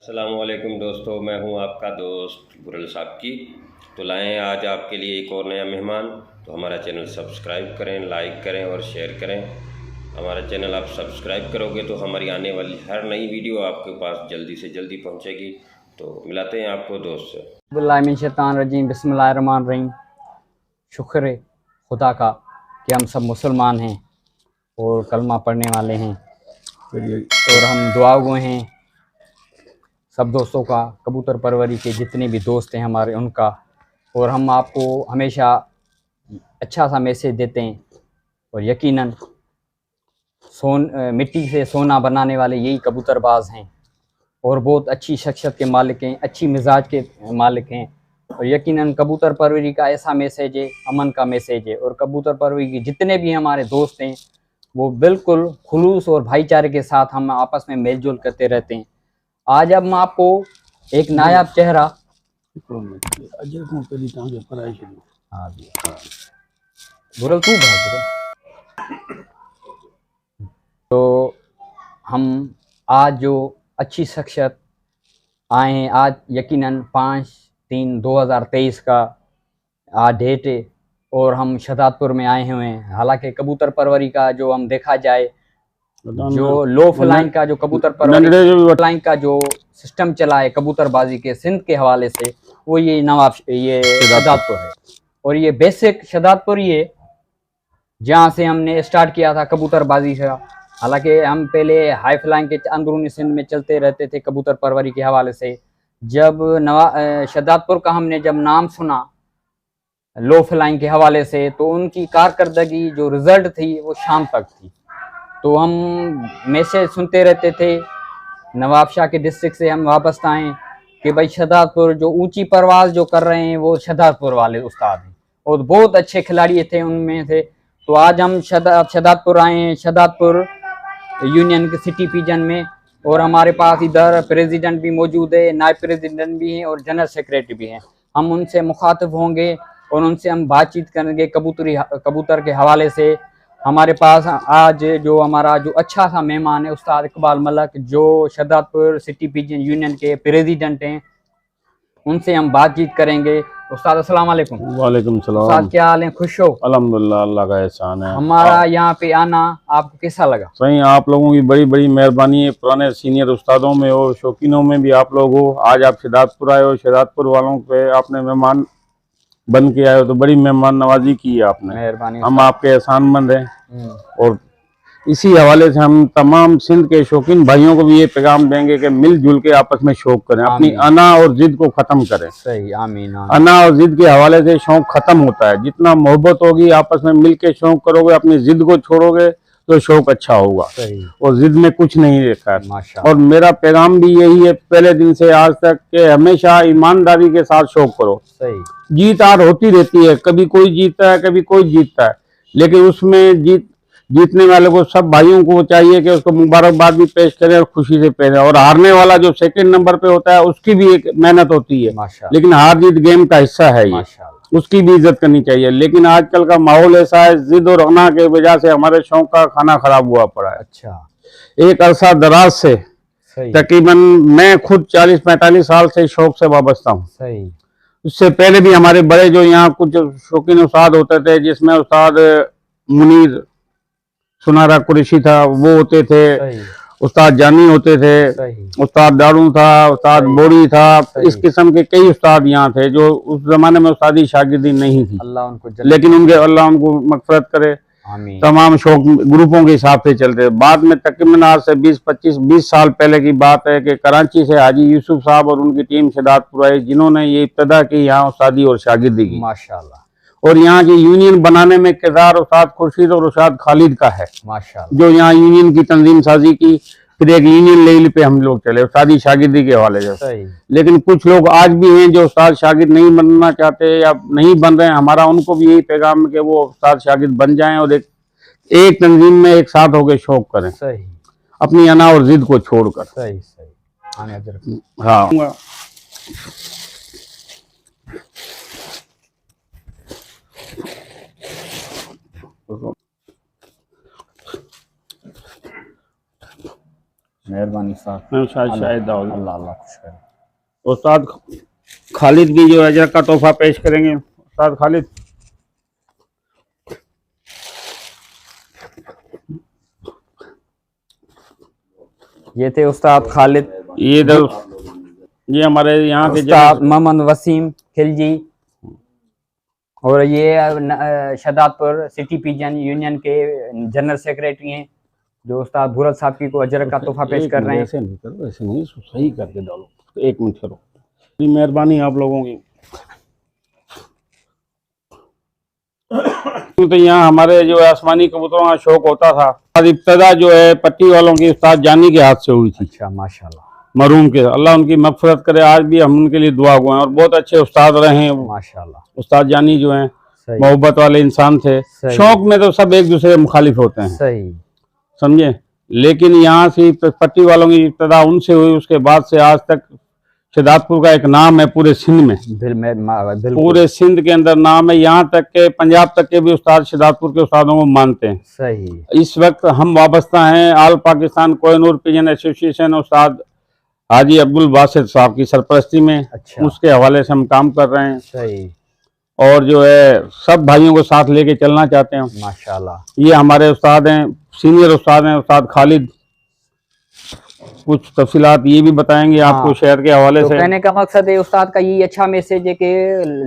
अस्सलामुअलैकुम दोस्तों, मैं हूं आपका दोस्त बुरल साबकी। तो लाए हैं आज आपके लिए एक और नया मेहमान। तो हमारा चैनल सब्सक्राइब करें, लाइक करें और शेयर करें। हमारा चैनल आप सब्सक्राइब करोगे तो हमारी आने वाली हर नई वीडियो आपके पास जल्दी से जल्दी पहुंचेगी। तो मिलाते हैं आपको दोस्त से। बिस्मिल्लाहिर्रहमानिर्रहीम, बिस्मिल्लाहिर्रहमानिर्रहीम। शुक्र है खुदा का कि हम सब मुसलमान हैं और कलमा पढ़ने वाले हैं और हम दुआ गो हैं सब दोस्तों का, कबूतर परवरी के जितने भी दोस्त हैं हमारे उनका। और हम आपको हमेशा अच्छा सा मैसेज देते हैं और यकीनन मिट्टी से सोना बनाने वाले यही कबूतरबाज हैं और बहुत अच्छी शख्सियत के मालिक हैं, अच्छी मिजाज के मालिक हैं। और यकीनन कबूतर परवरी का ऐसा मैसेज है, अमन का मैसेज है। और कबूतर परवरी के जितने भी हमारे दोस्त हैं वो बिल्कुल खुलूस और भाईचारे के साथ हम आपस में मेलजोल करते रहते हैं। आज अब मैं आपको एक नायाब चेहरा बुरल तू तो हम आज जो अच्छी शख्सियत आए हैं, आज यकीनन 5/3/2023 का आज डेट है और हम शहजादपुर में आए हुए हैं। हालांकि कबूतर परवरी का जो हम देखा जाए, जो लो फ्लाइंग का जो कबूतर परवरी फ्लाइंग का जो सिस्टम चला है कबूतरबाजी के सिंध के हवाले से, वो ये शहजादपुर है। और ये बेसिक शहजादपुर ही है जहाँ से हमने स्टार्ट किया था कबूतरबाजी से। हालांकि हम पहले हाई फ्लाइंग के अंदरूनी सिंध में चलते रहते थे कबूतर परवरी के हवाले से। जब शहजादपुर का हमने जब नाम सुना लो फ्लाइंग के हवाले से, तो उनकी कारकर्दगी जो रिजल्ट थी वो शाम तक थी। तो हम मैसेज सुनते रहते थे नवाबशाह के डिस्ट्रिक्ट से, हम वापस आए कि भाई शहजादपुर जो ऊंची परवाज जो कर रहे हैं वो शहजादपुर वाले उस्ताद हैं और बहुत अच्छे खिलाड़ी थे उनमें से। तो आज हम शहजादपुर आए हैं, शहजादपुर यूनियन के सिटी पिजन में। और हमारे पास इधर प्रेसिडेंट भी मौजूद है, नायब प्रेसिडेंट भी हैं और जनरल सेक्रेटरी भी हैं। हम उनसे मुखातिब होंगे और उनसे हम बातचीत करेंगे कबूतर के हवाले से। हमारे पास आज जो हमारा जो अच्छा सा मेहमान है उस्ताद इकबाल मलक, जो शहजादपुर सिटी पिजन यूनियन के प्रेसिडेंट हैं, उनसे हम बातचीत करेंगे। उस्ताद अस्सलाम वालेकुम। वालेकुम सलाम। उस्ताद क्या हाल है? खुश हो? अल्हम्दुलिल्लाह, अल्लाह का एहसान है। हमारा यहाँ पे आना आपको कैसा लगा? सही, आप लोगों की बड़ी बड़ी मेहरबानी है। पुराने सीनियर उस्तादों में हो, शौकीनों में भी आप लोग हो। आज आप शहजादपुर आए हो, शहजादपुर वालों पे आपने मेहमान बन के आए हो, तो बड़ी मेहमान नवाजी की है आपने। मेहरबानी, हम आपके एहसानमंद हैं। और इसी हवाले से हम तमाम सिंध के शौकीन भाइयों को भी ये पैगाम देंगे कि मिलजुल के आपस में शौक करें, अपनी अना और जिद को खत्म करें। सही, आमीन। अना और जिद के हवाले से शौक खत्म होता है। जितना मोहब्बत होगी, आपस में मिल के शौक करोगे, अपनी जिद को छोड़ोगे तो शौक अच्छा होगा। और जिद में कुछ नहीं देखा है। और मेरा पैगाम भी यही है पहले दिन से आज तक, कि हमेशा ईमानदारी के साथ शौक करो। जीत हार होती रहती है, कभी कोई जीतता है कभी कोई जीतता है, लेकिन उसमें जीतने वाले को, सब भाइयों को चाहिए कि उसको मुबारकबाद भी पेश करें और खुशी से पेश। और हारने वाला जो सेकंड नंबर पे होता है उसकी भी एक मेहनत होती है, लेकिन हार जीत गेम का हिस्सा है, ये उसकी भी इज्जत करनी चाहिए। लेकिन आजकल का माहौल ऐसा है, जिद और अना के वजह से हमारे शौक का खाना खराब हुआ पड़ा है। अच्छा, एक अरसा दराज से तकरीबन मैं खुद 40-45 साल से शौक से वाबस्ता हूँ। उससे पहले भी हमारे बड़े जो यहाँ कुछ शौकीन उस्ताद होते थे, जिसमें उस्ताद मुनीर सुनारा कुरैशी था, वो होते थे, उस्ताद जानी होते थे, उस्ताद दारू था, उस्ताद बोरी था। इस किस्म के कई उस्ताद यहाँ थे जो उस जमाने में उस्तादी शागिर्दी नहीं थी, लेकिन अल्लाह उनको मगफरत करे। तमाम शौक ग्रुपों के हिसाब से चलते। बाद में तकरीबन आज से 20 साल पहले की बात है कि कराची से हाजी यूसुफ साहब और उनकी टीम शहजादपुर आई, जिन्होंने ये इब्तदा की यहाँ उस्तादी और शागिर्दी की, माशाअल्लाह। और यहाँ की यूनियन बनाने में किरदार उस्ताद खुर्शीद और उस्ताद खालिद का है, माशाअल्लाह, जो यहाँ यूनियन की तंजीम साजी की। फिर एक यूनियन लेवल पे हम लोग चले उस्तादी शागिर्दी के हवाले से। लेकिन कुछ लोग आज भी हैं जो उस्ताद शागिर्द नहीं बनना चाहते या नहीं बन रहे हैं। हमारा उनको भी यही पैगाम है कि वो उस्ताद शागिर्द बन जाएं और एक तंजीम में एक साथ होकर शौक करें, अपनी अना और जिद को छोड़कर। हाँ, मेहरबानी उस्ताद। मैं शायद दाऊद। अल्लाह अल्लाह खुश करे। उस्ताद खालिद भी जो अजर का तोहफा पेश करेंगे। उस्ताद खालिद, ये थे उस्ताद खालिद, ये हमारे यहाँ के उस्ताद मोहम्मद वसीम खिलजी, और ये शहदादपुर सिटी पिजन यूनियन के जनरल सेक्रेटरी हैं, जो उस्ताद भुरल साहब को अजर का तोहफा पेश कर रहे हैं। ऐसे नहीं करो, ऐसे नहीं, सही करके डालो। एक मिनट करो, मेहरबानी आप लोगों की। तो यहाँ हमारे जो आसमानी कबूतरों का शौक होता था, आज इब्तदा जो है पट्टी वालों की उस्ताद जानी के हाथ से हुई थी। अच्छा, माशाल्लाह, मरूम के, अल्लाह उनकी मगफरत करे। आज भी हम उनके लिए दुआ हुए हैं और बहुत अच्छे उस्ताद रहे हैं माशाल्लाह। उस्ताद जानी जो हैं मोहब्बत वाले इंसान थे। शौक में तो सब एक दूसरे के मुखालिफ होते हैं, सही समझे, लेकिन यहाँ से पट्टी वालों की इब्तदा उनसे हुई। उसके बाद से आज तक शहदादपुर का एक नाम है पूरे सिंध में, पूरे सिंध के अंदर नाम है। यहाँ तक के पंजाब तक के भी उस्ताद शहदादपुर के उस्तादों को मानते हैं। सही। इस वक्त हम वाबस्ता हैं आल पाकिस्तान कोहिनूर पिजन एसोसिएशन उस्ताद हाजी अब्दुल बासित साहब की सरपरस्ती में। अच्छा। उसके हवाले से हम काम कर रहे हैं। सही। और जो है सब भाइयों को साथ लेके चलना चाहते हैं। माशाल्लाह। ये हमारे उस्ताद हैं, सीनियर उस्ताद हैं, उस्ताद खालिद। कुछ तफसीलात ये भी बताएंगे आपको शहर के हवाले से। कहने का मकसद है उस्ताद का ये अच्छा मैसेज है कि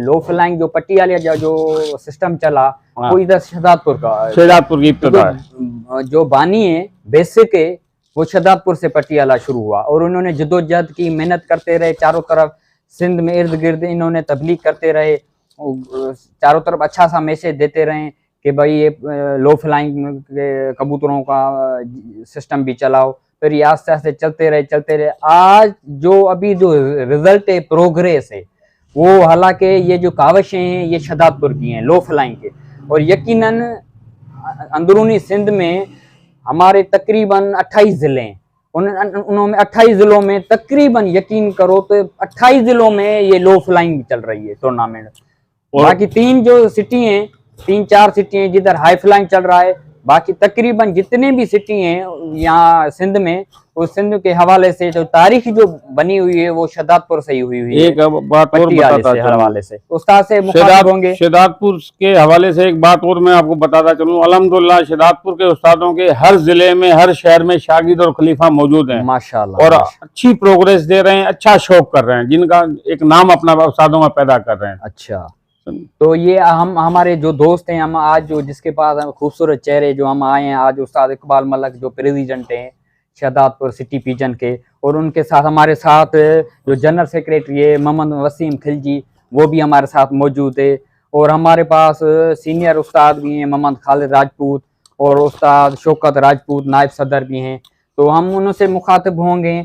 लो फ्लाइंग जो पट्टी वाले जो सिस्टम चला वो इधर शहदादपुर का, शहदादपुर की इब्तिदा है। जो बानी है बेसिक है वो शहदादपुर से पट्टी वाला शुरू हुआ, और उन्होंने जदोजहद की, मेहनत करते रहे। चारों तरफ सिंध में इर्द गिर्द इन्होंने तबलीग करते रहे, चारों तरफ अच्छा सा मैसेज देते रहे कि भाई ये लो फ्लाइंग के कबूतरों का सिस्टम भी चलाओ। फिर ये आस्ते आस्ते चलते रहे। आज जो अभी जो रिजल्ट है, प्रोग्रेस है, वो हालांकि ये जो काविशें हैं ये शहदादपुर की हैं लो फ्लाइंग के, और यकीनन अंदरूनी सिंध में हमारे तकरीबन 28 ज़िले हैं। उनमें 28 ज़िलों में तकरीबन यकीन करो तो 28 ज़िलों में ये लो फ्लाइंग चल रही है टूर्नामेंट। बाकी 3-4 सिटी हैं जिधर हाई फ्लाइंग चल रहा है। बाकी तकरीबन जितने भी सिटी हैं यहाँ सिंध में, उस सिंध के हवाले से जो तारीख जो बनी हुई है वो शहदादपुर से ही हुई है। एक बात और बताता हवाले से उस्ताद से मुखातिब होंगे। शहदादपुर के हवाले से एक बात और मैं आपको बताता चलूं, अल्हम्दुलिल्लाह शहदादपुर के उस्तादों के हर जिले में, हर शहर में शागिर्द और खलीफा मौजूद हैं माशाल्लाह, और अच्छी प्रोग्रेस दे रहे हैं, अच्छा शौक कर रहे हैं, जिनका एक नाम अपना उस्तादों में पैदा कर रहे हैं। अच्छा, तो ये हम हमारे जो दोस्त हैं, हम आज जो जिसके पास खूबसूरत चेहरे जो हम आए हैं आज, उस्ताद इकबाल मलक जो प्रेसिडेंट हैं शहदादपुर सिटी पिजन के, और उनके साथ हमारे साथ जो जनरल सेक्रेटरी है मोहम्मद वसीम खिलजी वो भी हमारे साथ मौजूद है, और हमारे पास सीनियर उस्ताद भी हैं मोहम्मद खालिद राजपूत और उस्ताद शौकत राजपूत नायब सदर भी हैं। तो हम उनसे मुखातिब होंगे।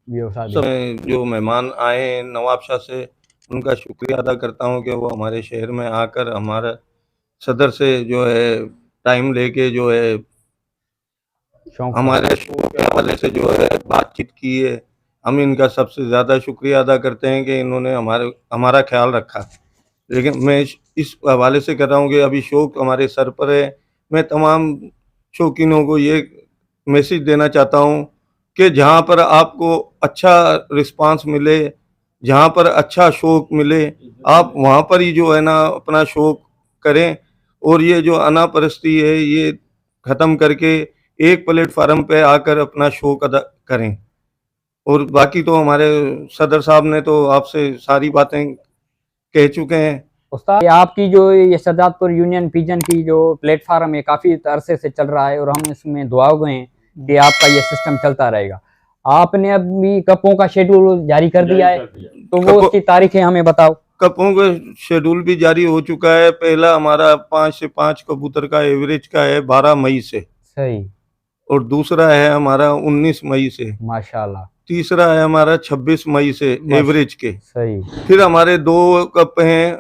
जो मेहमान आए हैं नवाबशाह से, उनका शुक्रिया अदा करता हूं कि वो हमारे शहर में आकर हमारा सदर से जो है टाइम लेके जो है हमारे शो के हवाले से जो है बातचीत की है। हम इनका सबसे ज़्यादा शुक्रिया अदा करते हैं कि इन्होंने हमारा ख्याल रखा। लेकिन मैं इस हवाले से कर रहा हूँ कि अभी शौक हमारे सर पर है। मैं तमाम शौकीनों को ये मैसेज देना चाहता हूँ कि जहाँ पर आपको अच्छा रिस्पांस मिले, जहाँ पर अच्छा शौक मिले, आप वहाँ पर ही जो है ना अपना शौक करें, और ये जो अनापरस्ती है ये ख़त्म करके एक प्लेटफार्म पे आकर अपना शौक अदा करें। और बाकी तो हमारे सदर साहब ने तो आपसे सारी बातें कह चुके हैं। उस्ताद आपकी जो ये शहदादपुर यूनियन पिजन की जो प्लेटफार्म है काफ़ी अरसे से चल रहा है, और हम इसमें दुआ हुए हैं कि आपका ये सिस्टम चलता रहेगा। आपने अभी कपों का शेड्यूल जारी कर दिया है, तो वो उसकी तारीखें हमें बताओ। कपों का शेड्यूल भी जारी हो चुका है। पहला हमारा 5 से 5 कबूतर का एवरेज का है 12 मई से, सही, और दूसरा है हमारा 19 मई से माशाल्लाह, तीसरा है हमारा 26 मई से एवरेज के, सही। फिर हमारे 2 कप हैं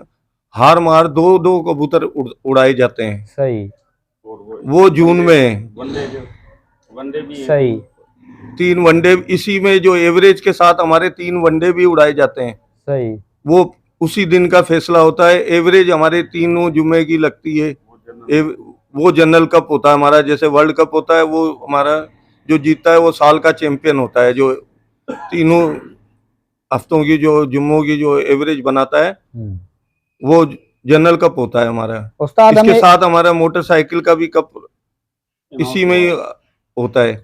हार मार, 2 कबूतर उड़ाए जाते हैं, सही, वो जून में वनडे भी सही, 3 वनडे इसी में जो एवरेज के साथ हमारे 3 वनडे भी उड़ाए जाते हैं, सही। वो उसी दिन का फैसला होता है। एवरेज हमारे 3 जुमे की लगती है, वो जनरल कप होता है हमारा, जैसे वर्ल्ड कप होता है वो हमारा जो जीतता है वो साल का चैंपियन होता है, जो तीनों हफ्तों की जो जुम्मों की जो एवरेज बनाता है वो जनरल कप होता है हमारा। उस्ताद इसके हमें साथ हमारा मोटरसाइकिल का भी कप इसी में ही होता है।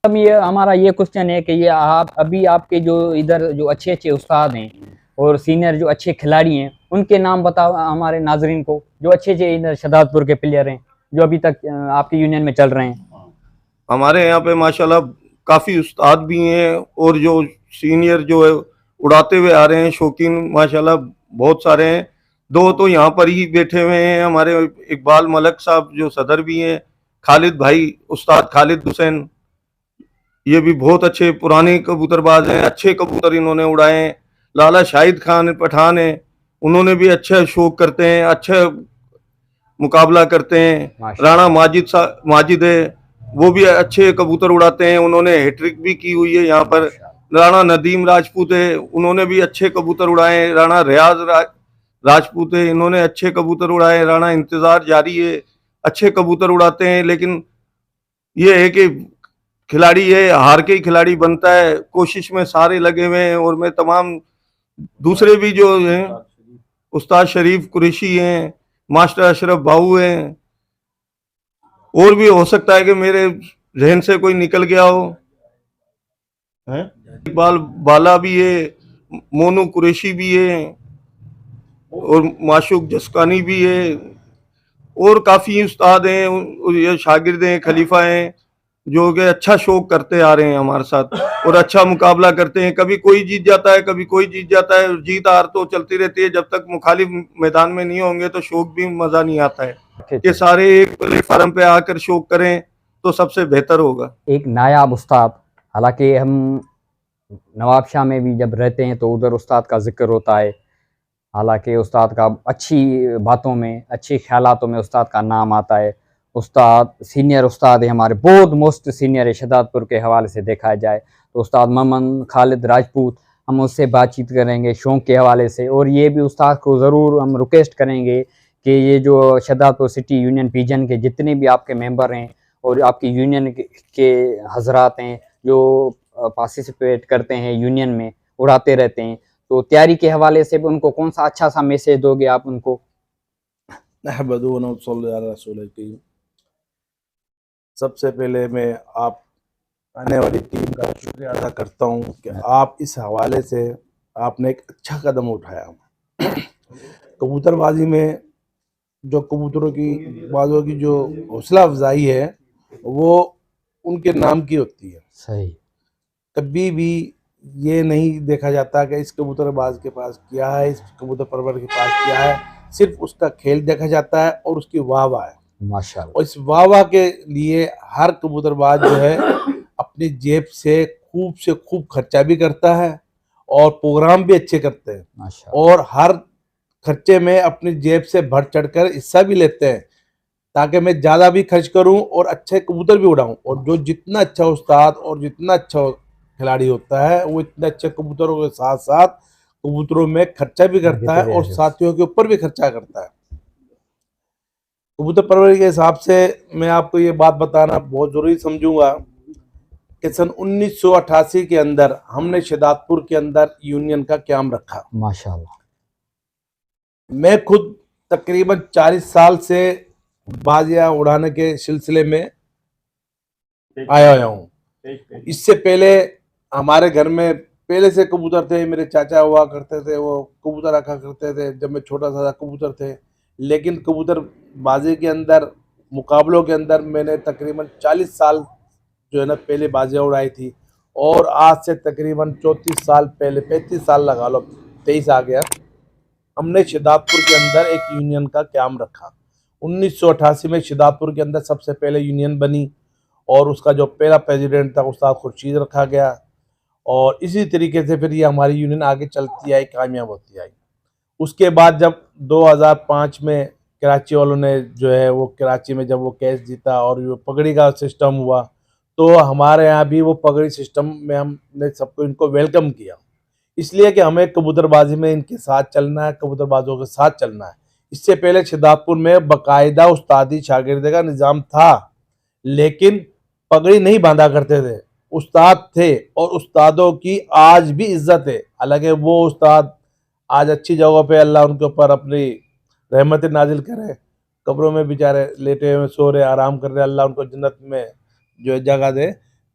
अब ये हमारा ये क्वेश्चन है कि ये आप अभी आपके जो इधर जो अच्छे अच्छे उस्ताद हैं और सीनियर जो अच्छे खिलाड़ी हैं उनके नाम बताओ हमारे नाजरीन को, जो अच्छे अच्छे इधर शहदादपुर के प्लेयर हैं जो अभी तक आपके यूनियन में चल रहे हैं। हमारे यहाँ पे माशाल्लाह काफी उस्ताद भी हैं और जो सीनियर जो है उड़ाते हुए आ रहे हैं शौकीन माशाल्लाह बहुत सारे हैं। दो तो यहाँ पर ही बैठे हुए हैं, हमारे इकबाल मलक साहब जो सदर भी हैं, खालिद भाई उस्ताद खालिद हुसैन, ये भी बहुत अच्छे पुराने कबूतरबाज हैं, अच्छे कबूतर इन्होंने उड़ाए हैं। लाला शाहिद खान पठान है, उन्होंने भी अच्छा शौक करते हैं, अच्छा मुकाबला करते हैं। राणा माजिद है, वो भी अच्छे कबूतर उड़ाते हैं, उन्होंने हैट्रिक भी की हुई है यहाँ पर। राणा नदीम राजपूत है, उन्होंने भी अच्छे कबूतर उड़ाए हैं। राणा रियाज राजपूत है, इन्होंने अच्छे कबूतर उड़ाए। राणा इंतजार जारी है, अच्छे कबूतर उड़ाते हैं। लेकिन ये है कि खिलाड़ी ये हार के ही खिलाड़ी बनता है, कोशिश में सारे लगे हुए हैं। और मैं तमाम दूसरे भी जो हैं, उस्ताद शरीफ कुरैशी हैं, मास्टर अशरफ बाहू हैं, और भी हो सकता है कि मेरे जहन से कोई निकल गया हो, इकबाल बाला भी है, मोनू कुरैशी भी है, और माशूक जसकानी भी है, और काफी उस्ताद हैं, ये शागिर्द हैं, खलीफा हैं, जो कि अच्छा शौक करते आ रहे हैं हमारे साथ और अच्छा मुकाबला करते हैं। कभी कोई जीत जाता है, कभी कोई जीत जाता है, जीत हार तो चलती रहती है। जब तक मुखालिफ मैदान में नहीं होंगे तो शौक भी मजा नहीं आता है। ये सारे एक प्लेटफार्म पे आकर शौक करें तो सबसे बेहतर होगा। एक नायाब उस्ताद, हालांकि हम नवाबशाह में भी जब रहते हैं तो उधर उस्ताद का जिक्र होता है, हालांकि उस्ताद का अच्छी बातों में अच्छे ख्यालातों में उस्ताद का नाम आता है। उस्ताद सीनियर उस्ताद है हमारे, बहुत मोस्ट सीनियर है शहदादपुर के हवाले से देखा जाए तो उस्ताद मोहम्मद खालिद राजपूत, हम उससे बातचीत करेंगे शौक के हवाले से। और ये भी उस्ताद को ज़रूर हम रिक्वेस्ट करेंगे कि ये जो शहदादपुर सिटी यूनियन पीजन के जितने भी आपके मेंबर हैं और आपकी यूनियन के हजरात हैं जो पार्टिसिपेट करते हैं यूनियन में, उड़ाते रहते हैं, तो तैयारी के हवाले से भी उनको कौन सा अच्छा सा मैसेज दोगे आप उनको? सबसे पहले मैं आप आने वाली टीम का शुक्रिया अदा करता हूं कि आप इस हवाले से आपने एक अच्छा कदम उठाया। कबूतरबाजी में जो कबूतरों की बाजों की जो हौसला अफजाई है वो उनके नाम की होती है। सही। कभी भी ये नहीं देखा जाता कि इस कबूतरबाज के पास क्या है, इस कबूतर परवर के पास क्या है, सिर्फ उसका खेल देखा जाता है और उसकी वाह वाह है माशाल्लाह। और इस वाह वाह के लिए हर कबूतरबाज जो है अपनी जेब से खूब खर्चा भी करता है और प्रोग्राम भी अच्छे करते हैं माशाल्लाह। और हर खर्चे में अपनी जेब से बढ़ चढ़कर हिस्सा भी लेते हैं ताकि मैं ज़्यादा भी खर्च करूं और अच्छे कबूतर भी उड़ाऊं। और जो जितना अच्छा उस्ताद और जितना अच्छा खिलाड़ी होता है वो इतने अच्छे कबूतरों के साथ साथ कबूतरों में खर्चा भी करता है और साथियों के ऊपर भी खर्चा करता है। कबूतर परवरी के हिसाब से मैं आपको ये बात बताना बहुत ज़रूरी समझूंगा कि सन 1988 के अंदर हमने शहदादपुर के अंदर यूनियन का क्याम रखा। माशाल्लाह। मैं खुद तकरीबन 40 साल से बाजियां उड़ाने के सिलसिले में आया हूँ। इससे पहले हमारे घर में पहले से कबूतर थे, मेरे चाचा हुआ करते थे, वो कबूतर रखा करते थे जब मैं छोटा सा कबूतर थे। लेकिन कबूतर बाजी के अंदर मुकाबलों के अंदर मैंने तकरीबन 40 साल जो है ना पहले बाजियाँ उड़ाई थी और आज से तकरीबन 34 साल पहले 35 साल लगा लो, 23 आ गया, हमने शहदादपुर के अंदर एक यूनियन का क्याम रखा। 1988 में शहदादपुर के अंदर सबसे पहले यूनियन बनी और उसका जो पहला प्रेसिडेंट था उस्ताद खुर्शीद रखा गया और इसी तरीके से फिर ये हमारी यूनियन आगे चलती आई, कामयाब होती आई। उसके बाद जब 2005 में कराची वालों ने जो है वो कराची में जब वो कैच जीता और वो पगड़ी का सिस्टम हुआ तो हमारे यहाँ भी वो पगड़ी सिस्टम में हमने सबको इनको वेलकम किया, इसलिए कि हमें कबूतरबाजी में इनके साथ चलना है, कबूतरबाजों के साथ चलना है। इससे पहले शहदादपुर में बाकायदा उस्तादी शागिर्दी का निज़ाम था, लेकिन पगड़ी नहीं बांधा करते थे, उस्ताद थे और उस्तादों की आज भी इज्जत है। हालांकि वो उस्ताद आज अच्छी जगहों पे अल्लाह उनके ऊपर अपनी रहमत नाजिल करे, कब्रों में बेचारे लेटे हुए सो रहे आराम कर रहे, अल्लाह उनको जन्नत में जो है जगह दे।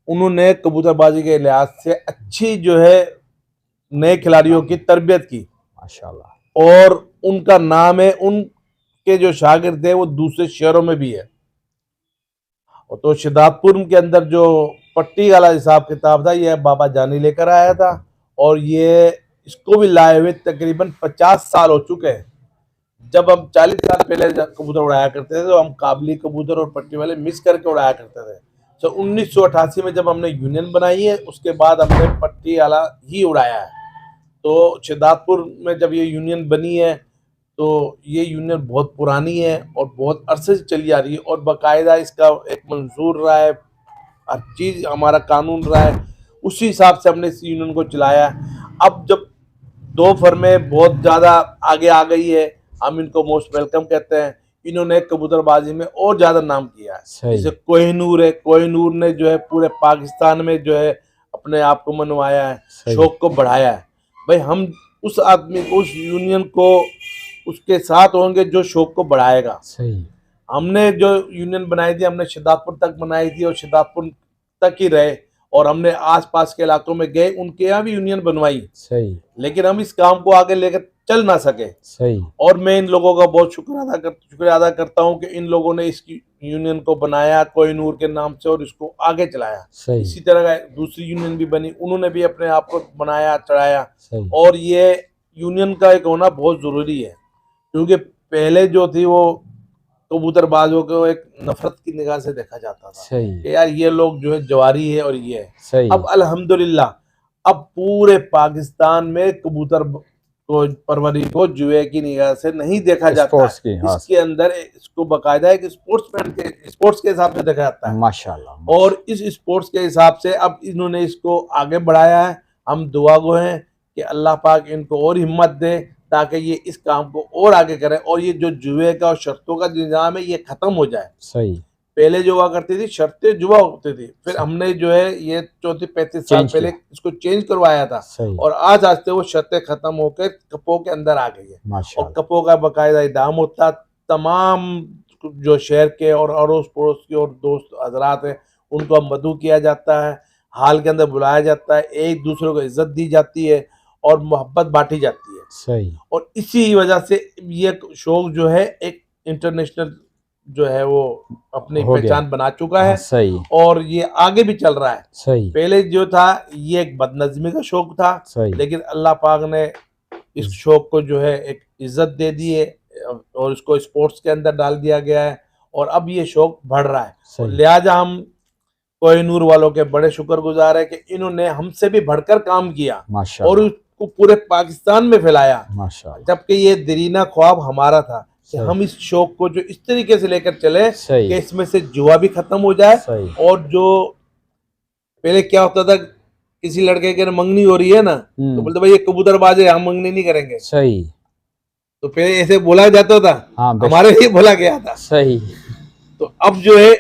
उन्होंने कबूतरबाजी के लिहाज से अच्छी जो है नए खिलाड़ियों की तरबियत की माशाल्लाह। और उनका नाम है, उनके जो शागिर्द है वो दूसरे शहरों में भी है। और तो शिदातपुर के अंदर जो पट्टी वाला हिसाब किताब था ये बाबा जानी लेकर आया था और ये इसको भी लाए हुए तकरीबन 50 साल हो चुके हैं। जब हम 40 साल पहले कबूतर उड़ाया करते थे तो हम काबली कबूतर और पट्टी वाले मिक्स करके उड़ाया करते थे। तो 1988 में जब हमने यूनियन बनाई है उसके बाद हमने पट्टी वाला ही उड़ाया है। तो शिदातपुर में जब ये यूनियन बनी है तो ये यूनियन बहुत पुरानी है और बहुत अरसे से चली आ रही है और बाकायदा इसका एक मंजूर रहा है, हर चीज़ हमारा कानून रहा है, उसी हिसाब से हमने इस यूनियन को चलाया है। अब जब दो फर्में बहुत ज़्यादा आगे आ गई है, हम इनको मोस्ट वेलकम कहते हैं। इन्होंने कबूतरबाजी में और ज़्यादा नाम किया है। जैसे कोहिनूर है, कोहिनूर ने जो है पूरे पाकिस्तान में जो है अपने आप को मनवाया है, शौक को बढ़ाया है। भाई हम उस आदमी को, उस यूनियन को उसके साथ होंगे जो शौक को बढ़ाएगा। सही। हमने जो यूनियन बनाई थी हमने शिदातपुर तक बनाई थी और शिदातपुर तक ही रहे और हमने आसपास के इलाकों में गए, उनके यहाँ भी यूनियन बनवाई। सही। लेकिन हम इस काम को आगे लेकर चल ना सके। सही। और मैं इन लोगों का बहुत शुक्रिया अदा करता हूँ कि इन लोगों ने इस यूनियन को बनाया कोहिनूर के नाम से और इसको आगे चलाया। सही। इसी तरह का दूसरी यूनियन भी बनी, उन्होंने भी अपने आप को बनाया चढ़ाया। सही। और ये यूनियन का एक होना बहुत ज़रूरी है क्योंकि पहले जो थी वो कबूतरबाजों को एक नफरत की निगाह से देखा जाता था। सही। कि यार ये लोग जो है जवारी है और ये है। सही। अब अल्हम्दुलिल्लाह अब पूरे पाकिस्तान में कबूतर को परवरी को जुए की निगाह से नहीं देखा जाता। इसके अंदर इसको बाकायदा एक स्पोर्ट्स के हिसाब से देखा जाता है। माशाल्लाह। और इस स्पोर्ट्स के हिसाब से अब इन्होंने इसको आगे बढ़ाया है। हम दुआ गो हैं कि अल्लाह पाक इनको और हिम्मत दे ताकि ये इस काम को और आगे करें और ये जो जुए का और शर्तों का निज़ाम है ये खत्म हो जाए। सही। पहले जो हुआ करती थी शर्तें जुआ होती थी, फिर हमने जो है ये 34-35 साल पहले इसको चेंज करवाया था और आज आस्ते वो शर्तें खत्म होकर कपो के अंदर आ गई है। और कपो का बाकायदा इदाम होता, तमाम जो शहर के और अड़ोस पड़ोस के और दोस्त हजरात हैं उनको मदऊ किया जाता है, हाल के अंदर बुलाया जाता है, एक दूसरे को इज्जत दी जाती है और मोहब्बत बांटी जाती है। सही। और इसी वजह से ये शौक जो है एक इंटरनेशनल जो है वो अपनी पहचान बना चुका है। सही। और ये आगे भी चल रहा है। सही। पहले जो था ये एक बदनज़मी का शौक था। सही। लेकिन अल्लाह पाक ने इस शौक को जो है एक इज्जत दे दी है और इसको स्पोर्ट्स के अंदर डाल दिया गया है और अब ये शौक बढ़ रहा है। लिहाजा हम कोहिनूर वालों के बड़े शुक्रगुजार है कि इन्होंने हमसे भी बढ़कर काम किया और उसको पूरे पाकिस्तान में फैलाया। जबकि ये दरीना ख्वाब हमारा था कि हम इस शौक को जो इस तरीके से लेकर चले कि इसमें से जुआ भी खत्म हो जाए। और जो पहले क्या होता था किसी लड़के के मंगनी हो रही है ना तो बोलते भाई ये कबूतरबाज है हम मंगनी नहीं करेंगे। सही। तो पहले ऐसे बोला जाता था। हाँ, हमारे लिए बोला गया था। सही। तो अब जो है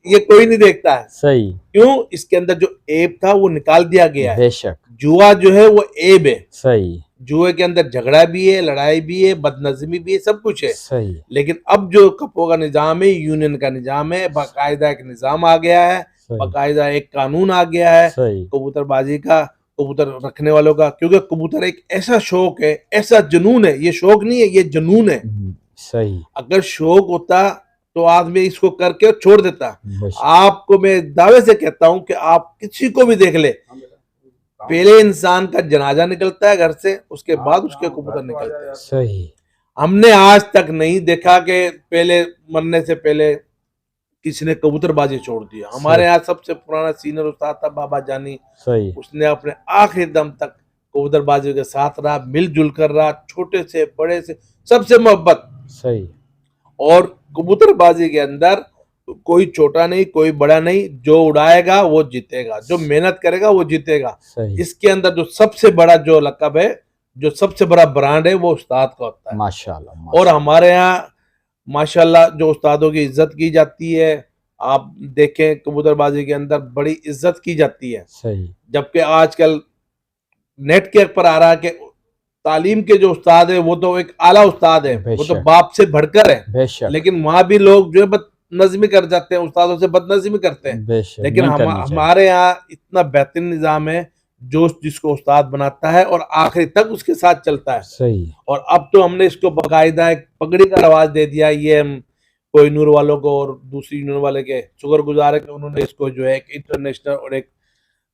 ये कोई नहीं देखता है। सही। क्यों? इसके अंदर जो ऐब था वो निकाल दिया गया है। बेशक जुआ जो है वो ऐब है। सही। जुए के अंदर झगड़ा भी है, लड़ाई भी है, बदनज़मी भी है, सब कुछ है। सही। लेकिन अब जो कपो का निजाम है, यूनियन का निजाम है, बाकायदा एक निजाम आ गया है, बाकायदा एक कानून आ गया है कबूतरबाजी का, कबूतर रखने वालों का। क्योंकि कबूतर एक ऐसा शौक है, ऐसा जुनून है, ये शौक नहीं है ये जुनून है। सही। अगर शौक होता तो आदमी इसको करके छोड़ देता। आपको मैं दावे से कहता हूं कि आप किसी को भी देख ले, पहले इंसान का जनाजा निकलता है घर से, उसके बाद उसके कबूतर निकलते हैं। सही। हमने आज तक नहीं देखा कि पहले मरने से पहले किसी ने कबूतरबाजी छोड़ दिया। हमारे यहाँ सबसे पुराना सीनियर उस्ताद था बाबा जानी। सही। उसने अपने आखिरी दम तक कबूतरबाजी के साथ रहा, मिलजुल कर रहा, छोटे से बड़े से सबसे मोहब्बत। सही। और कबूतरबाजी के अंदर कोई छोटा नहीं कोई बड़ा नहीं, जो उड़ाएगा वो जीतेगा, जो मेहनत करेगा वो जीतेगा। इसके अंदर जो सबसे बड़ा जो लक़ब है, जो सबसे बड़ा ब्रांड है वो उस्ताद का होता है। माशाल्लाह। और हमारे यहाँ माशाल्लाह जो उस्तादों की इज्जत की जाती है आप देखें कबूतरबाजी के अंदर बड़ी इज्जत की जाती है, सही, जबकि आजकल नेट के पर आ रहा है कि तालीम के जो उस्ताद है वो तो एक आला उस्ताद है, वो तो बेशक। बाप से बढ़कर है, बेशक, लेकिन वहां भी लोग जो है बदनज़मी कर जाते हैं, उस्तादों से बदनज़मी करते हैं। बेशक लेकिन नहीं करनी चाहिए। हमारे यहाँ इतना बेहतरीन निज़ाम है, जो जिसको उस्ताद बनाता है और आखिरी तक उसके साथ चलता है। सही, और अब तो हमने इसको बाकायदा एक पगड़ी का रवाज दे दिया। ये हम कोहिनूर वालों को और दूसरी यूनियन वाले के शुक्रगुजार है कि उन्होंने इसको जो है एक इंटरनेशनल और एक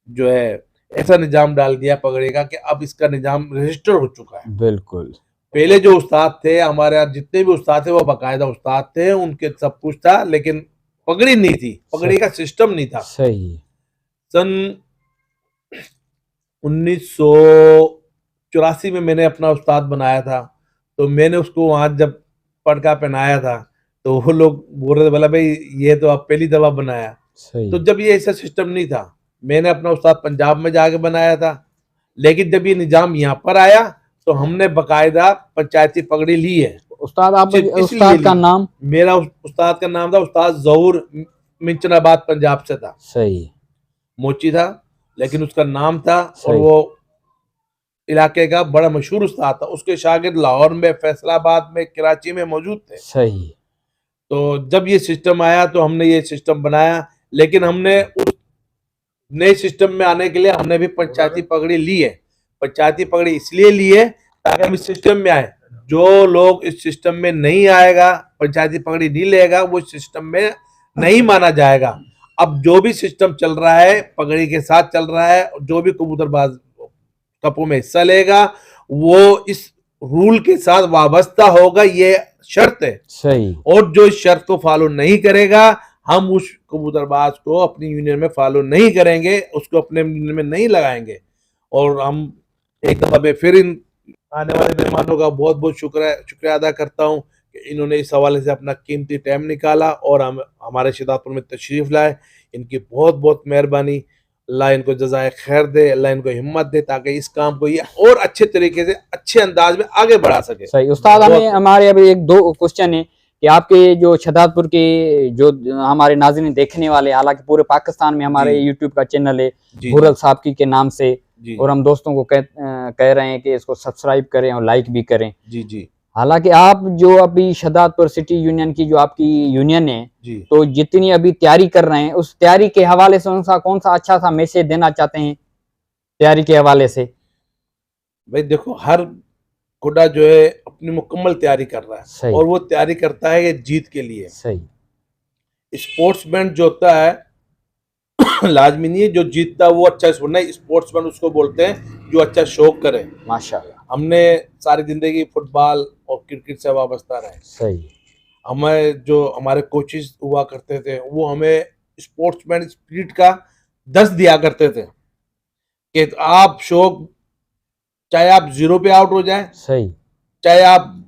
जो है ऐसा निजाम डाल दिया पगड़ी का कि अब इसका निजाम रजिस्टर हो चुका है। बिल्कुल, पहले जो उस्ताद थे हमारे यहाँ, जितने भी उस्ताद थे वो बाकायदा उस्ताद थे, उनके सब कुछ था, लेकिन पगड़ी नहीं थी, पगड़ी का सिस्टम नहीं था। सही, सन 1984 में मैंने अपना उस्ताद बनाया था, तो मैंने उसको वहां जब पड़का पहनाया था तो वो लोग बोल रहे थे, बोला भाई ये तो आप पहली दफा बनाया। सही, तो जब ये ऐसा सिस्टम नहीं था, मैंने अपना उस्ताद पंजाब में जाके बनाया था, लेकिन जब ये निजाम यहाँ पर आया तो हमने बाकायदा पंचायती पगड़ी ली है। उस्ताद आप सिर्फ इसलिए उस्ताद का ली। नाम? मेरा उस्ताद का नाम था उस्ताद ज़हूर, मिंचनाबाद पंजाब से था, सही, मोची था, लेकिन उसका नाम था। और सही। वो इलाके का बड़ा मशहूर उस्ताद था। उसके शागिर्द लाहौर में, फैसलाबाद में, कराची में मौजूद थे। सही, तो जब ये सिस्टम आया तो हमने ये सिस्टम बनाया, लेकिन हमने उस नए सिस्टम में आने के लिए हमने भी पंचायती पगड़ी ली है। पंचायती पगड़ी इसलिए ली है ताकि हम इस सिस्टम में आए। जो लोग इस सिस्टम में नहीं आएगा, पंचायती पगड़ी नहीं लेगा, वो इस सिस्टम में नहीं माना जाएगा। अब जो भी सिस्टम चल रहा है पगड़ी के साथ चल रहा है, जो भी कबूतरबाज कपों में हिस्सा लेगा वो इस रूल के साथ वाबस्ता होगा, ये शर्त है। सही, और जो इस शर्त को फॉलो नहीं करेगा, हम उस कबूतरबाज को अपनी यूनियन में फॉलो नहीं करेंगे, उसको अपने यूनियन में नहीं लगाएंगे। और हम एक दफा में फिर इन आने वाले मेहमानों का बहुत बहुत शुक्रिया अदा करता हूँ कि इन्होंने इस हवाले से अपना कीमती टाइम निकाला और हम हमारे शिदातपुर में तशरीफ लाए। इनकी बहुत बहुत मेहरबानी। अल्लाह इनको जज़ाए खैर दे, अल्लाह इनको हिम्मत दे ताकि इस काम को ये और अच्छे तरीके से, अच्छे अंदाज में आगे बढ़ा सके। सही। उस्ताद हमें हमारे अभी एक दो क्वेश्चन है कि आपके जो शहदादपुर के जो हमारे नाज़रीन देखने वाले, हालांकि पूरे पाकिस्तान में हमारे यूट्यूब का चैनल है बुरल साबकी के नाम से, और हम दोस्तों को कह रहे हैं कि इसको सब्सक्राइब करें और लाइक भी करें। जी जी। हालांकि आप जो अभी शहदादपुर सिटी यूनियन की जो आपकी यूनियन है, तो जितनी अभी तैयारी कर रहे हैं, उस तैयारी के हवाले से कौन सा अच्छा सा मैसेज देना चाहते हैं तैयारी के हवाले से? भाई देखो, हर खुदा जो है अपनी मुकम्मल तैयारी कर रहा है, और वो तैयारी करता है ये जीत के लिए। सही। स्पोर्ट्समैन जो होता है लाजमी नहीं है जो जीतता है वो अच्छा नहीं, स्पोर्ट्समैन उसको बोलते हैं जो अच्छा शौक करे। माशाल्लाह। हमने सारी जिंदगी फुटबॉल और क्रिकेट से वाबस्ता रहे। सही। हमें जो हमारे कोचेस हुआ करते थे वो हमें स्पोर्ट्समैन स्पिरिट का दस दिया करते थे कि आप शौक, चाहे आप 0 पे आउट हो जाए, सही, चाहे आप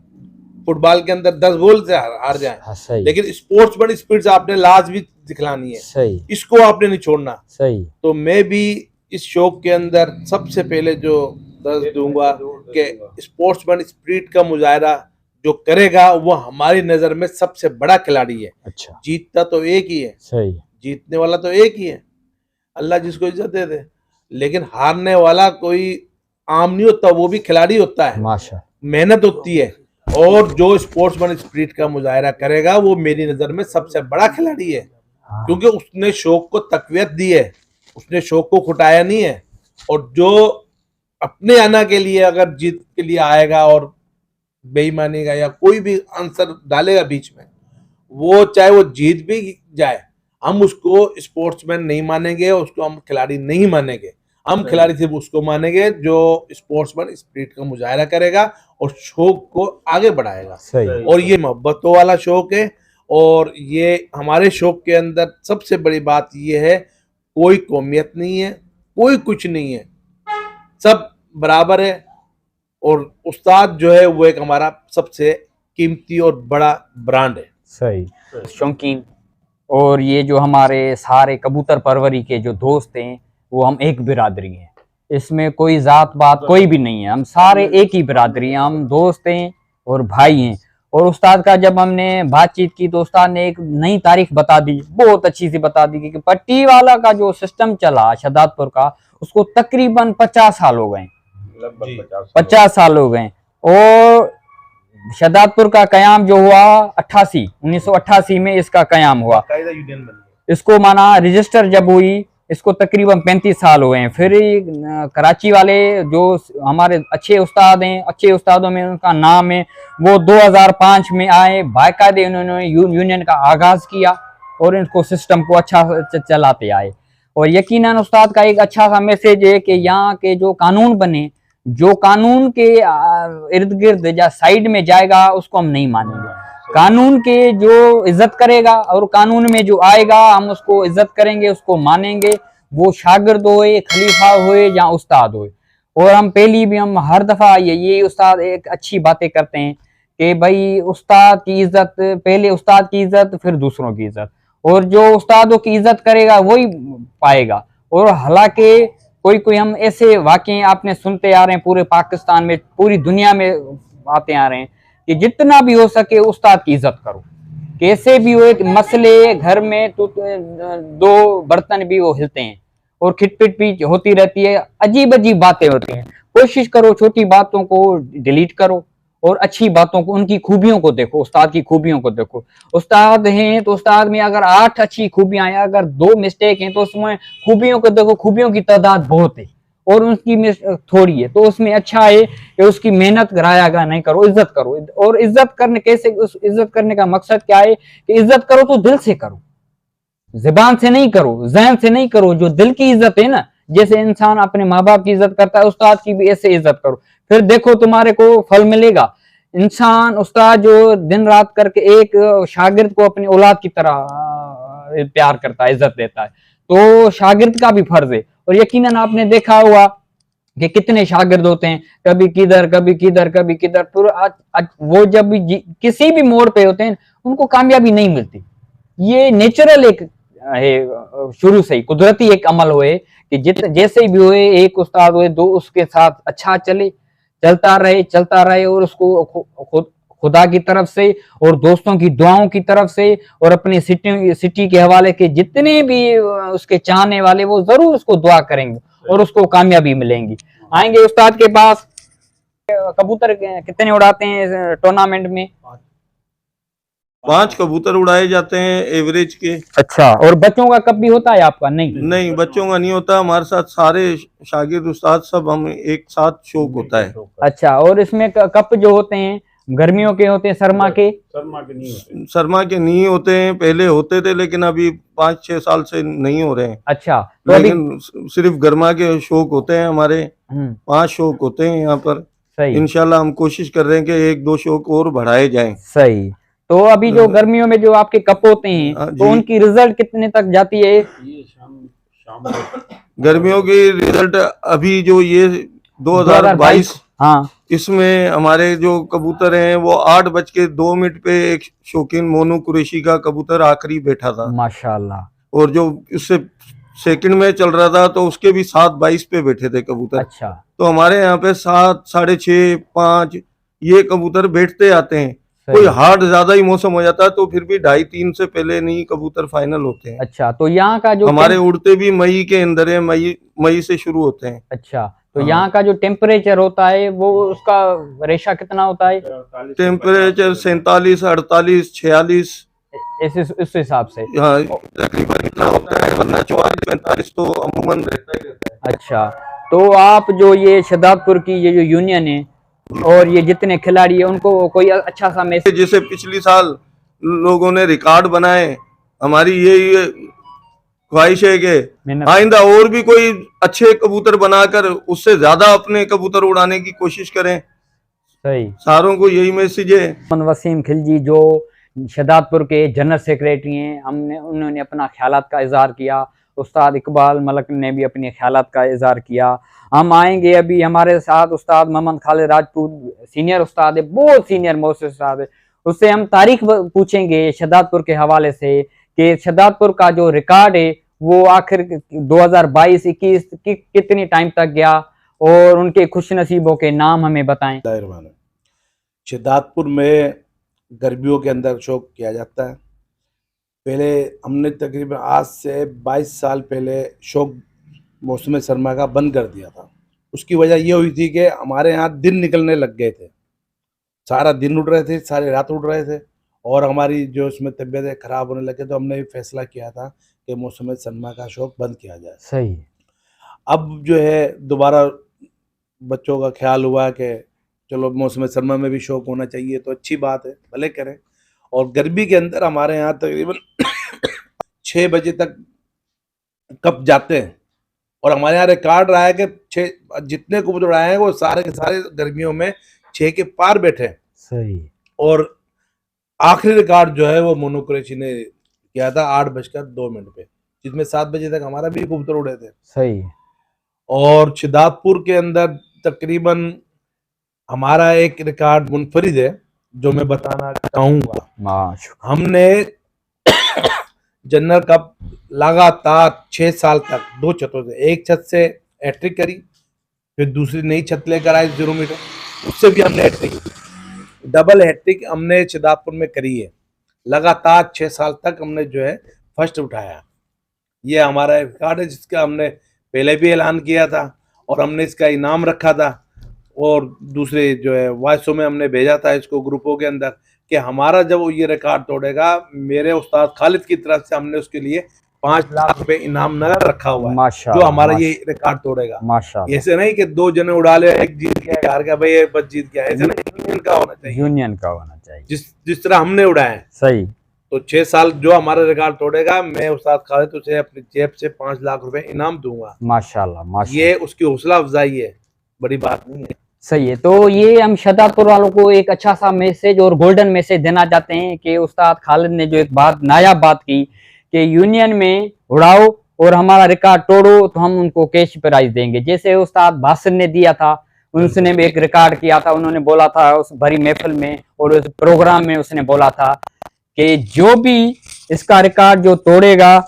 फुटबॉल के अंदर 10 गोल से हार जाए, सही, लेकिन स्पोर्ट्समैन स्पिरिट से आपने लाज भी दिखलानी है। सही, इसको आपने नहीं छोड़ना। सही। तो मैं भी इस शौक के अंदर सबसे पहले जो दर्ज दूंगा कि स्पोर्ट्समैन स्पिरिट का मुजाहरा जो करेगा वो हमारी नजर में सबसे बड़ा खिलाड़ी है। अच्छा। जीतता तो एक ही है, सही, जीतने वाला तो एक ही है, अल्लाह जिसको इज्जत दे दे। लेकिन हारने वाला कोई आम नहीं होता, वो भी खिलाड़ी होता है, माशा, मेहनत होती है। और जो स्पोर्ट्समैन स्पिरिट का मुजाहरा करेगा वो मेरी नजर में सबसे बड़ा खिलाड़ी है, क्योंकि उसने शौक को तकवीत दी है, उसने शौक को खुटाया नहीं है। और जो अपने आना के लिए अगर जीत के लिए आएगा और बेईमानी का या कोई भी आंसर डालेगा बीच में, वो चाहे वो जीत भी जाए, हम उसको स्पोर्ट्समैन नहीं मानेंगे, उसको हम खिलाड़ी नहीं मानेंगे। हम खिलाड़ी सिर्फ उसको मानेंगे जो स्पोर्ट्समैन स्पिरिट का मुजाहरा करेगा और शौक को आगे बढ़ाएगा। सही। और ये मोहब्बतों वाला शौक है। और ये हमारे शौक के अंदर सबसे बड़ी बात ये है, कोई कौमियत नहीं है, कोई कुछ नहीं है, सब बराबर है। और उस्ताद जो है वो एक हमारा सबसे कीमती और बड़ा ब्रांड है। सही। शौकीन और ये जो हमारे सारे कबूतर परवरी के जो दोस्त हैं वो हम एक बिरादरी हैं, इसमें कोई जात बात कोई भी नहीं है, हम सारे एक ही बिरादरी हैं, हम दोस्त हैं और भाई हैं। और उस्ताद का जब हमने बातचीत की तो उस्ताद ने एक नई तारीख बता दी, बहुत अच्छी सी बता दी कि पट्टी वाला का जो सिस्टम चला शहदादपुर का, उसको तकरीबन 50 साल हो गए, 50 साल हो गए। और शहदादपुर का कयाम जो हुआ 1988 में इसका कयाम हुआ। इसको माना रजिस्टर जब हुई इसको तकरीबन 35 साल हुए हैं। फिर कराची वाले जो हमारे अच्छे उस्ताद हैं, अच्छे उस्तादों में उनका नाम है, वो 2005 में आए, बाकायदे उन्होंने यूनियन का आगाज किया और इनको सिस्टम को अच्छा चलाते आए। और यकीनन उस्ताद का एक अच्छा सा मैसेज है कि यहाँ के जो कानून बने, जो कानून के इर्द गिर्द या साइड में जाएगा उसको हम नहीं मानेंगे। कानून के जो इज्जत करेगा और कानून में जो आएगा हम उसको इज्जत करेंगे, उसको मानेंगे, वो शागिर्द होए, खलीफा होए या उस्ताद होए। और हम पहली भी हम हर दफा ये उस्ताद एक अच्छी बातें करते हैं कि भाई उस्ताद की इज्जत, पहले उस्ताद की इज्जत फिर दूसरों की इज्जत, और जो उस्तादों की इज्जत करेगा वही पाएगा। और हालांकि कोई हम ऐसे वाकये आपने सुनते आ रहे हैं पूरे पाकिस्तान में, पूरी दुनिया में आते आ रहे हैं कि जितना भी हो सके उस्ताद की इज्जत करो, कैसे भी हो। एक मसले घर में तो 2 बर्तन भी वो हिलते हैं और खिटपिट भी होती रहती है, अजीब अजीब बातें होती हैं। कोशिश करो छोटी बातों को डिलीट करो और अच्छी बातों को, उनकी खूबियों को देखो, उस्ताद की खूबियों को देखो। उस्ताद हैं तो उस्ताद में अगर 8 अच्छी खूबियां हैं, अगर 2 मिस्टेक हैं तो उसमें खूबियों को देखो, खूबियों की तादाद बहुत है और उसकी थोड़ी है, तो उसमें अच्छा है कि उसकी मेहनत कराया नहीं करो, इज्जत करो। और इज्जत करने कैसे, उस इज्जत करने का मकसद क्या है कि इज्जत करो तो दिल से करो, जुबान से नहीं करो, जहन से नहीं करो। जो दिल की इज्जत है ना, जैसे इंसान अपने माँ बाप की इज्जत करता है, उस्ताद की भी ऐसे इज्जत करो, फिर देखो तुम्हारे को फल मिलेगा। इंसान उस्ताद जो दिन रात करके एक शागिर्द को अपनी औलाद की तरह प्यार करता है, इज्जत देता है, तो शागिर्द का भी फर्ज है। और यकीनन आपने देखा हुआ कि कितने शागिर्द होते हैं, कभी किधर कभी किधर कभी किधर, वो जब भी किसी भी मोड़ पे होते हैं उनको कामयाबी नहीं मिलती। ये नेचुरल एक है, शुरू से ही कुदरती एक अमल हुए कि जैसे भी हुए, एक उस्ताद हुए, 2 उसके साथ अच्छा चलता रहे और उसको खुदा की तरफ से और दोस्तों की दुआओं की तरफ से और अपनी सिटी के हवाले के जितने भी उसके चाहने वाले, वो जरूर उसको दुआ करेंगे और उसको कामयाबी मिलेंगी। आएंगे उस्ताद के पास। कबूतर कितने उड़ाते हैं टूर्नामेंट में? 5 कबूतर उड़ाए जाते हैं एवरेज के। अच्छा, और बच्चों का कब भी होता है आपका? नहीं, बच्चों का नहीं होता, हमारे साथ सारे शागिर्द उस्ताद सब हम एक साथ शौक होता है। अच्छा, और इसमें कप जो होते हैं गर्मियों के होते हैं, शर्मा के नहीं होते हैं, पहले होते थे लेकिन अभी 5-6 साल से नहीं हो रहे हैं। अच्छा, तो लेकिन सिर्फ गर्मा के शौक होते हैं हमारे। 5 शौक होते हैं यहाँ पर। सही, इंशाल्लाह हम कोशिश कर रहे हैं कि 1-2 शौक और बढ़ाए जाएं। सही। तो अभी जो गर्मियों में जो आपके कप होते हैं तो उनकी रिजल्ट कितने तक जाती है? गर्मियों की रिजल्ट अभी जो ये 2022, हाँ, इसमें हमारे जो कबूतर हैं वो 8:02 पे एक शौकीन मोनू कुरैशी का कबूतर आखिरी बैठा था माशाल्लाह। और जो उससे सेकंड में चल रहा था तो उसके भी 7:22 पे बैठे थे कबूतर। अच्छा, तो हमारे यहाँ पे 7, 6:30, 5 ये कबूतर बैठते आते हैं। कोई हार्ड ज्यादा ही मौसम हो जाता है तो फिर भी 2:30-3 से पहले नहीं कबूतर फाइनल होते हैं। अच्छा, तो यहाँ का जो हमारे उड़ते भी मई के अंदर है, मई से शुरू होते हैं। अच्छा, तो यहाँ का जो टेम्परेचर होता है वो उसका रेशा कितना होता है? टेम्परेचर 47, 48, 46 इस हिसाब से। हाँ, तकरीबन इतना होता है, वरना 44-45 तो अमूमन रहता ही रहता है। अच्छा, तो आप जो ये शहदादपुर की ये जो यूनियन है और ये जितने खिलाड़ी है उनको कोई अच्छा सा मैसेज? जैसे पिछली साल लोगों ने रिकॉर्ड बनाए, हमारी ये ख्वाहिश है कि आइंदा और भी कोई अच्छे कबूतर बनाकर उससे ज्यादा अपने कबूतर उड़ाने की कोशिश करें। सही, सारों को यही मैसेज है। वसीम खिलजी जो शहदादपुर के जनरल सेक्रेटरी हैं, उन्होंने अपना ख्यालात का इजहार किया। उस्ताद इकबाल मलक ने भी अपने ख्यालात का इजहार किया। हम आएंगे, अभी हमारे साथ उस्ताद मोहम्मद खालिद राजपूत सीनियर उस्ताद है, बहुत सीनियर मोस्ट उस्ताद है, उससे हम तारीख पूछेंगे शहदादपुर के हवाले से कि शहदादपुर का जो रिकॉर्ड है वो आखिर 2022-21 कितनी टाइम तक गया और उनके खुश नसीबों के नाम हमें बताएं। शहदादपुर में गर्मियों के अंदर शौक किया जाता है। पहले हमने तकरीबन आज से 22 साल पहले शौक मौसम सरमा का बंद कर दिया था। उसकी वजह ये हुई थी कि हमारे यहाँ दिन निकलने लग गए थे, सारा दिन उड़ रहे थे, सारी रात उड़ रहे थे, और हमारी जो उसमें तबीयतें खराब होने लगे, तो हमने ये फैसला किया था कि मौसम सरमा का शौक बंद किया जाए। सही। अब जो है दोबारा बच्चों का ख्याल हुआ कि चलो मौसम सरमा में भी शौक होना चाहिए, तो अच्छी बात है, भले करें। और गर्मी के अंदर हमारे यहाँ तकरीबन 6 बजे तक कब जाते हैं, और हमारे यहाँ रिकॉर्ड रहा है कि 6 जितने कबूतर उड़ाए हैं वो सारे के सारे गर्मियों में 6 के पार बैठे हैं। सही। और आखिरी रिकॉर्ड जो है वो मोनू कुरैशी ने किया था 8:02 पे, जिसमें 7 बजे तक हमारा भी कबूतर उड़े थे। सही। और शिदातपुर के अंदर तकरीबन हमारा एक रिकॉर्ड मुनफरिद है जो मैं बताना चाहूंगा। माशाल्लाह। हमने जनरल कप लगातार 6 साल तक 2 छतों से, एक छत से हैट्रिक करी, फिर दूसरी नई छत लेकर आए 0 मीटर, उससे भी हमने हैट्रिक, डबल हैट्रिक हमने शिदातपुर में करी है। लगातार 6 साल तक हमने जो है फर्स्ट उठाया। ये हमारा रिकॉर्ड है जिसका हमने पहले भी ऐलान किया था, और हमने इसका इनाम रखा था, और दूसरे जो है वॉइसों में हमने भेजा था इसको ग्रुपों के अंदर कि हमारा जब वो ये रिकॉर्ड तोड़ेगा, मेरे उस्ताद खालिद की तरफ से हमने उसके लिए 5 लाख रुपए इनाम नगद रखा हुआ है, जो हमारा ये रिकॉर्ड तोड़ेगा। माशाल्लाह। ऐसे नहीं कि 2 जने उड़ा ले, एक जीत गया, हार गया, भाई ये बस जीत गया, ऐसे नहीं, यूनियन का होना चाहिए। यूनियन का होना चाहिए, जिस तरह हमने उड़ाए हैं। सही। तो 6 साल जो हमारा रिकॉर्ड तोड़ेगा, मैं उस्ताद खालिद उसे अपनी जेब से 5 लाख रुपए इनाम दूंगा। माशाल्लाह माशाल्लाह। ये उसकी हौसला अफजाई है, बड़ी बात नहीं है। सही है। तो ये हम शिदातपुर वालों को एक अच्छा सा मैसेज और गोल्डन मैसेज देना चाहते हैं कि उस्ताद खालिद ने जो एक बात नायाब बात की कि यूनियन में उड़ाओ और हमारा रिकॉर्ड तोड़ो तो हम उनको कैश प्राइज देंगे। जैसे उस्ताद बासिर ने दिया था, उसने भी एक रिकॉर्ड किया था, उन्होंने बोला था उस भरी महफिल में और उस प्रोग्राम में उसने बोला था कि जो भी इसका रिकॉर्ड जो तोड़ेगा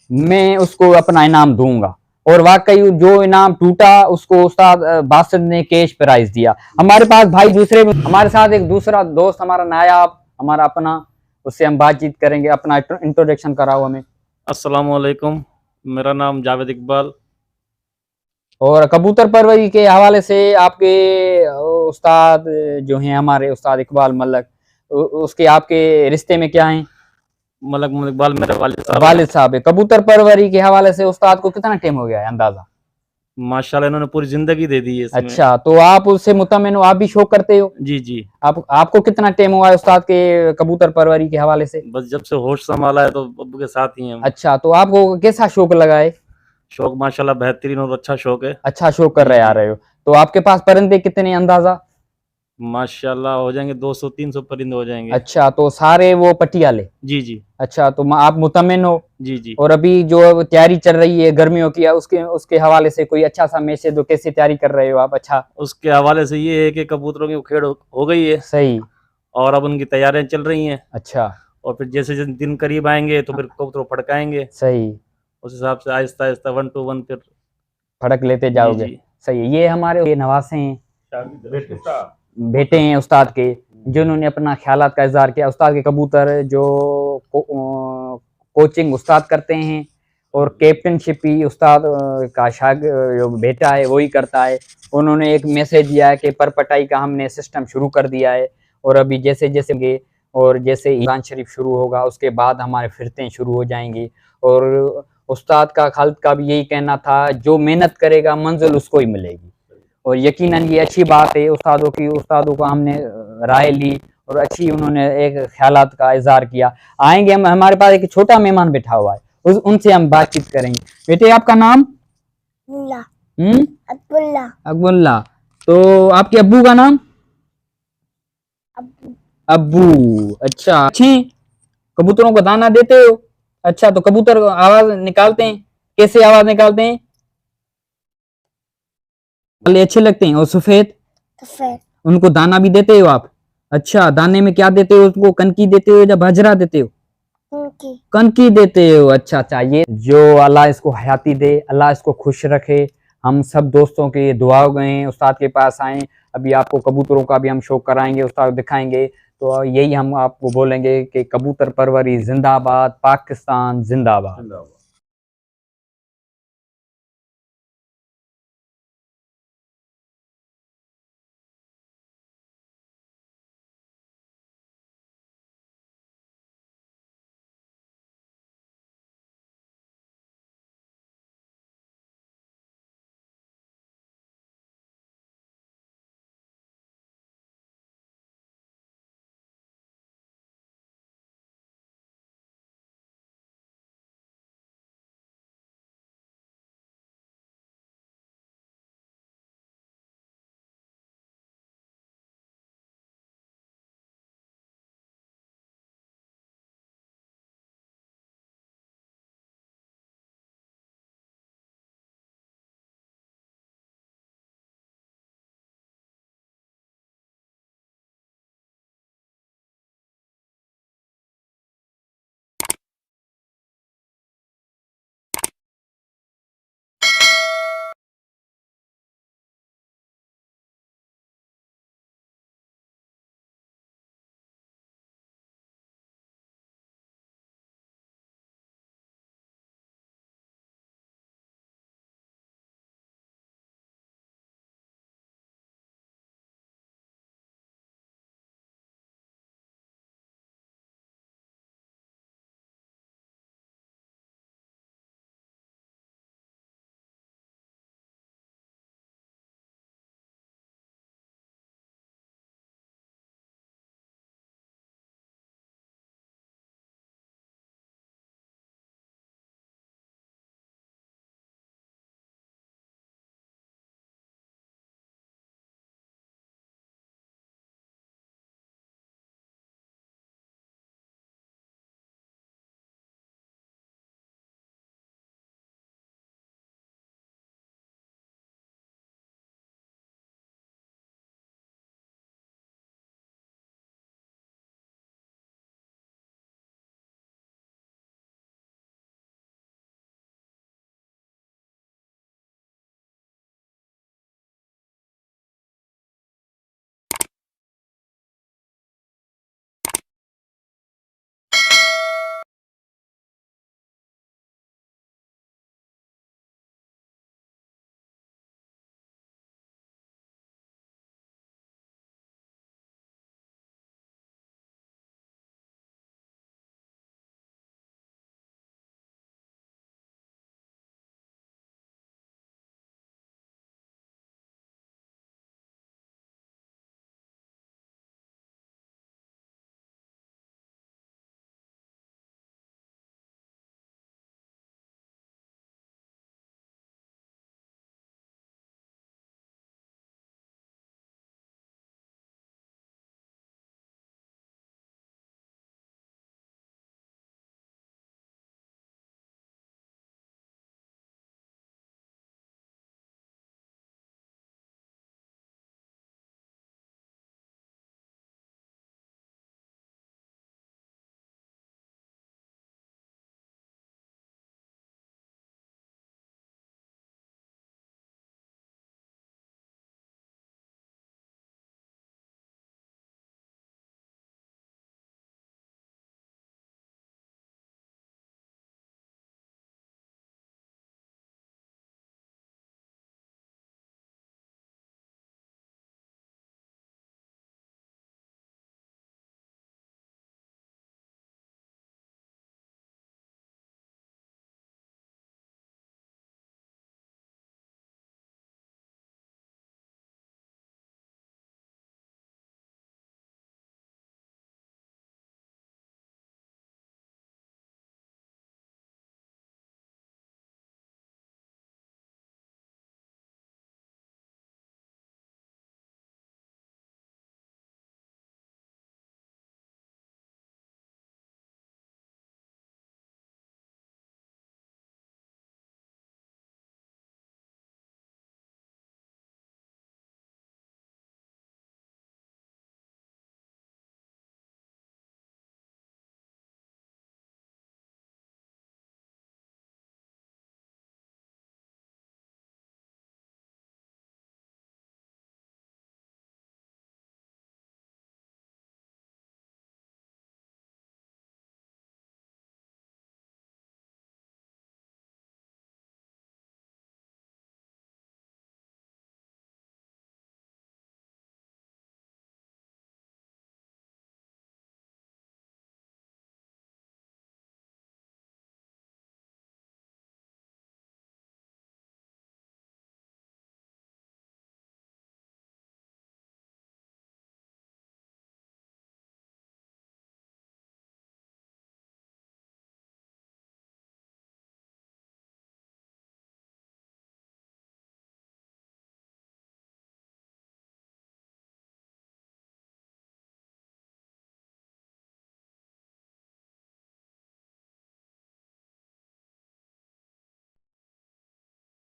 मैं उसको अपना इनाम दूंगा, और वाकई जो इनाम टूटा उसको उस्ताद बासिर ने कैश प्राइज दिया। हमारे पास भाई दूसरे हमारे साथ एक दूसरा दोस्त हमारा नायाब, हमारा अपना, उससे हम बातचीत करेंगे। अपना इंट्रोडक्शन कराओ हमें। अस्सलाम वालेकुम, मेरा नाम जावेद इकबाल। और कबूतर परवरी के हवाले से आपके उस्ताद जो हैं हमारे उस्ताद इकबाल मलक, उसके आपके रिश्ते में क्या हैं? मलक मोहम्मद इकबाल मेरे वालिद साहब है। कबूतर परवरी के हवाले से उस्ताद को कितना टाइम हो गया है अंदाजा? माशाल्लाह इन्होंने पूरी जिंदगी दे दी है इसमें। अच्छा, तो आप उससे मुतमिन हो, आप भी शौक करते हो? जी जी। आपको कितना टाइम हुआ है उस्ताद के कबूतर परवरी के हवाले से? बस जब से होश संभाला है तो अब्बू के साथ ही हैं। अच्छा, तो आपको कैसा शौक लगा है? शौक माशाल्लाह बेहतरीन और अच्छा शौक है। अच्छा शौक कर रहे आ रहे हो। तो आपके पास परिंदे कितने अंदाजा? माशाल्लाह हो जाएंगे 200-300 परिंदे हो जाएंगे। अच्छा, तो सारे वो पटियाले? जी जी। अच्छा, तो आप मुतमिन हो? जी जी। और अभी जो तैयारी चल रही है गर्मियों की, उसके हवाले से कोई अच्छा सा मैसेज दो, कैसे तैयारी कर रहे हो आप? अच्छा, उसके हवाले से ये है कि कबूतरों की उखेड़ हो गई है। सही। और अब उनकी तैयारियां चल रही हैं। अच्छा। और फिर जैसे जैसे दिन करीब आएंगे तो फिर कबूतर फड़काएंगे। सही। उस हिसाब से आहिस्ता आहिस्ता 1 to 1 फिर फड़क लेते जाओगे। जी। सही है। ये हमारे नवासे हैं, बेटे हैं उस्ताद के, जिन्होंने अपना ख्यालात का इजहार किया। उस्ताद के कबूतर जो कोचिंग उस्ताद करते हैं और कैप्टनशिप ही उस्ताद का जो बेटा है वही करता है। उन्होंने एक मैसेज दिया है कि परपटाई का हमने सिस्टम शुरू कर दिया है, और अभी जैसे जैसे और जैसे ईरान शरीफ शुरू होगा उसके बाद हमारे फिरतें शुरू हो जाएंगी। और उस्ताद का खालिद का भी यही कहना था, जो मेहनत करेगा मंजिल उसको ही मिलेगी। और यकीनन ये अच्छी बात है उस्तादों का हमने राय ली और अच्छी उन्होंने एक ख्यालात का इजहार किया। आएंगे हम, हमारे पास एक छोटा मेहमान बैठा हुआ है, उनसे हम बातचीत करेंगे। बेटे आपका नाम? अब्दुल्ला। तो आपके अब्बू का नाम? अब्बू। अच्छा, अच्छे कबूतरों को दाना देते हो? अच्छा, तो कबूतर आवाज निकालते हैं, कैसे आवाज निकालते हैं? अच्छे लगते हैं। और सफेद उनको दाना भी देते हो आप? अच्छा, दाने में क्या देते हो उसको? कनकी देते हो या बाजरा देते हो? कनकी देते हो। अच्छा अच्छा। ये जो अल्लाह इसको हयाती दे, अल्लाह इसको खुश रखे। हम सब दोस्तों के दुआओं गए उस्ताद के पास आए। अभी आपको कबूतरों का भी हम शौक कराएंगे, उस्ताद दिखाएंगे। तो यही हम आपको बोलेंगे कि कबूतर परवरी जिंदाबाद, पाकिस्तान जिंदाबाद।